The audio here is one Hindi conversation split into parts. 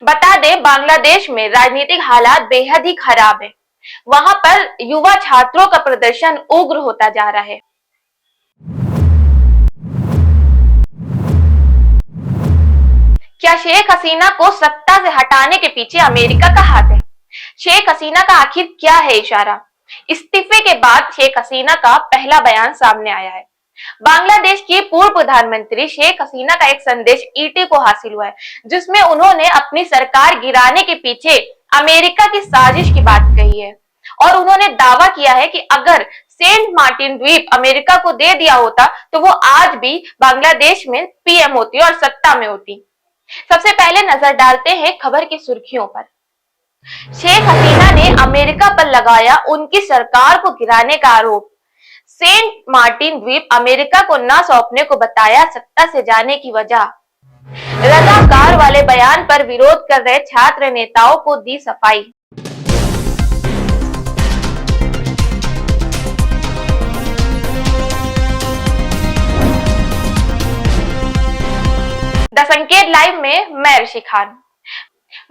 बता दें, बांग्लादेश में राजनीतिक हालात बेहद ही खराब है। वहां पर युवा छात्रों का प्रदर्शन उग्र होता जा रहा है। क्या शेख हसीना को सत्ता से हटाने के पीछे अमेरिका का हाथ है? शेख हसीना का आखिर क्या है इशारा? इस्तीफे के बाद शेख हसीना का पहला बयान सामने आया है। बांग्लादेश की पूर्व प्रधानमंत्री शेख हसीना का एक संदेश ईटी को हासिल हुआ है, जिसमें उन्होंने अपनी सरकार गिराने के पीछे अमेरिका की साजिश की बात कही है और उन्होंने दावा किया है कि अगर सेंट मार्टिन द्वीप अमेरिका को दे दिया होता तो वो आज भी बांग्लादेश में पीएम होती और सत्ता में होती। सबसे पहले नजर डालते हैं खबर की सुर्खियों पर। शेख हसीना ने अमेरिका पर लगाया उनकी सरकार को गिराने का आरोप। सेंट मार्टिन द्वीप अमेरिका को न सौंपने को बताया सत्ता से जाने की वजह। रजाकार वाले बयान पर विरोध कर रहे छात्र नेताओं को दी सफाई। द संकेत लाइव में मैं ऋषि खान।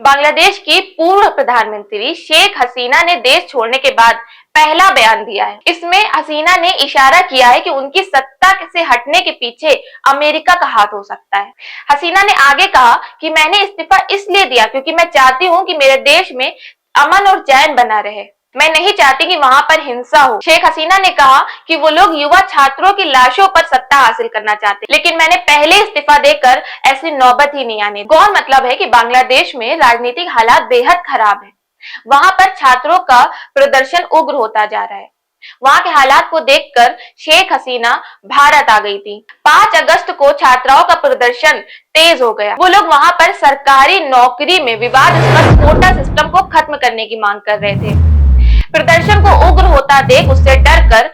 बांग्लादेश की पूर्व प्रधानमंत्री शेख हसीना ने देश छोड़ने के बाद पहला बयान दिया है। इसमें हसीना ने इशारा किया है कि उनकी सत्ता से हटने के पीछे अमेरिका का हाथ हो सकता है। हसीना ने आगे कहा कि मैंने इस्तीफा इसलिए दिया क्योंकि मैं चाहती हूं कि मेरे देश में अमन और चैन बना रहे। मैं नहीं चाहती कि वहां पर हिंसा हो। शेख हसीना ने कहा कि वो लोग युवा छात्रों की लाशों पर सत्ता हासिल करना चाहते, लेकिन मैंने पहले इस्तीफा देकर ऐसी नौबत ही नहीं आने दी। गौर मतलब है कि बांग्लादेश में राजनीतिक हालात बेहद खराब है। वहां पर छात्रों का प्रदर्शन उग्र होता जा रहा है। वहां के हालात को देखकर शेख हसीना भारत आ गई थी। 5 अगस्त को छात्राओं का प्रदर्शन तेज हो गया। वो लोग वहां पर सरकारी नौकरी में विवादास्पद कोटा सिस्टम को खत्म करने की मांग कर रहे थे। प्रदर्शन को उग्र होता देख उससे डरकर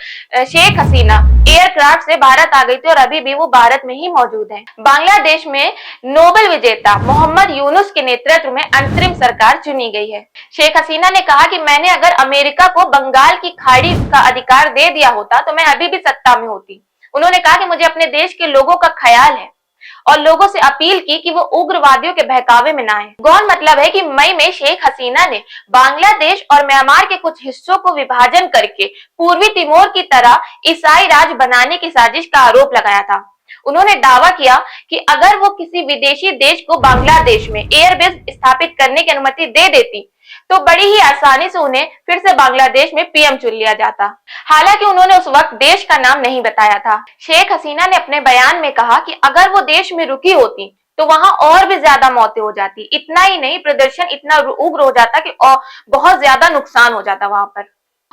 शेख हसीना एयरक्राफ्ट से भारत आ गई थी और अभी भी वो भारत में ही मौजूद है। बांग्लादेश में नोबेल विजेता मोहम्मद यूनुस के नेतृत्व में अंतरिम सरकार चुनी गई है। शेख हसीना ने कहा कि मैंने अगर अमेरिका को बंगाल की खाड़ी का अधिकार दे दिया होता तो मैं अभी भी सत्ता में होती। उन्होंने कहा कि मुझे अपने देश के लोगों का ख्याल है और लोगों से अपील की कि वो उग्रवादियों के बहकावे में ना आए। गौर मतलब है कि मई में शेख हसीना ने बांग्लादेश और म्यांमार के कुछ हिस्सों को विभाजन करके पूर्वी तिमोर की तरह ईसाई राज बनाने की साजिश का आरोप लगाया था। उन्होंने दावा किया कि अगर वो किसी विदेशी देश को बांग्लादेश में एयरबेस स्थापित करने की अनुमति दे देती तो बड़ी ही आसानी से उन्हें फिर से बांग्लादेश में पीएम चुन लिया जाता। हालांकि उन्होंने उस वक्त देश का नाम नहीं बताया था। शेख हसीना ने अपने बयान में कहा कि अगर वो देश में रुकी होती तो वहां और भी ज्यादा मौतें हो जाती। इतना ही नहीं, प्रदर्शन इतना उग्र हो जाता कि बहुत ज्यादा नुकसान हो जाता वहां पर।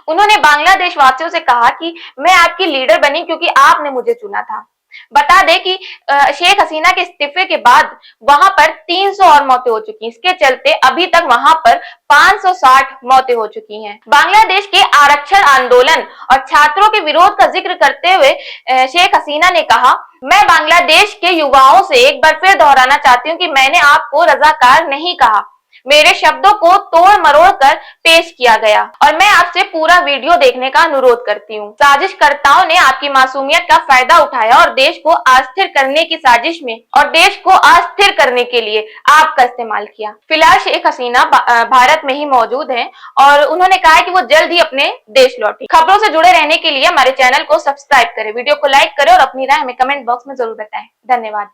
उन्होंने बांग्लादेश वासियों से कहा कि मैं आपकी लीडर बनी क्योंकि आपने मुझे चुना था। बता दें कि शेख हसीना के इस्तीफे के बाद वहां पर 300 और मौतें हो चुकी। इसके चलते अभी तक वहां पर 560 मौतें हो चुकी हैं। बांग्लादेश के आरक्षण आंदोलन और छात्रों के विरोध का जिक्र करते हुए शेख हसीना ने कहा, मैं बांग्लादेश के युवाओं से एक बार फिर दोहराना चाहती हूँ कि मैंने आपको रजाकार नहीं कहा। मेरे शब्दों को तोड़ मरोड़ कर पेश किया गया और मैं आपसे पूरा वीडियो देखने का अनुरोध करती हूँ। साजिशकर्ताओं ने आपकी मासूमियत का फायदा उठाया और देश को अस्थिर करने की साजिश में और देश को अस्थिर करने के लिए आपका इस्तेमाल किया। फिलहाल शेख हसीना भारत में ही मौजूद हैं और उन्होंने कहा है कि वो जल्द ही अपने देश लौटी। खबरों से जुड़े रहने के लिए हमारे चैनल को सब्सक्राइब करें, वीडियो को लाइक करें और अपनी राय हमें कमेंट बॉक्स में जरूर बताएं। धन्यवाद।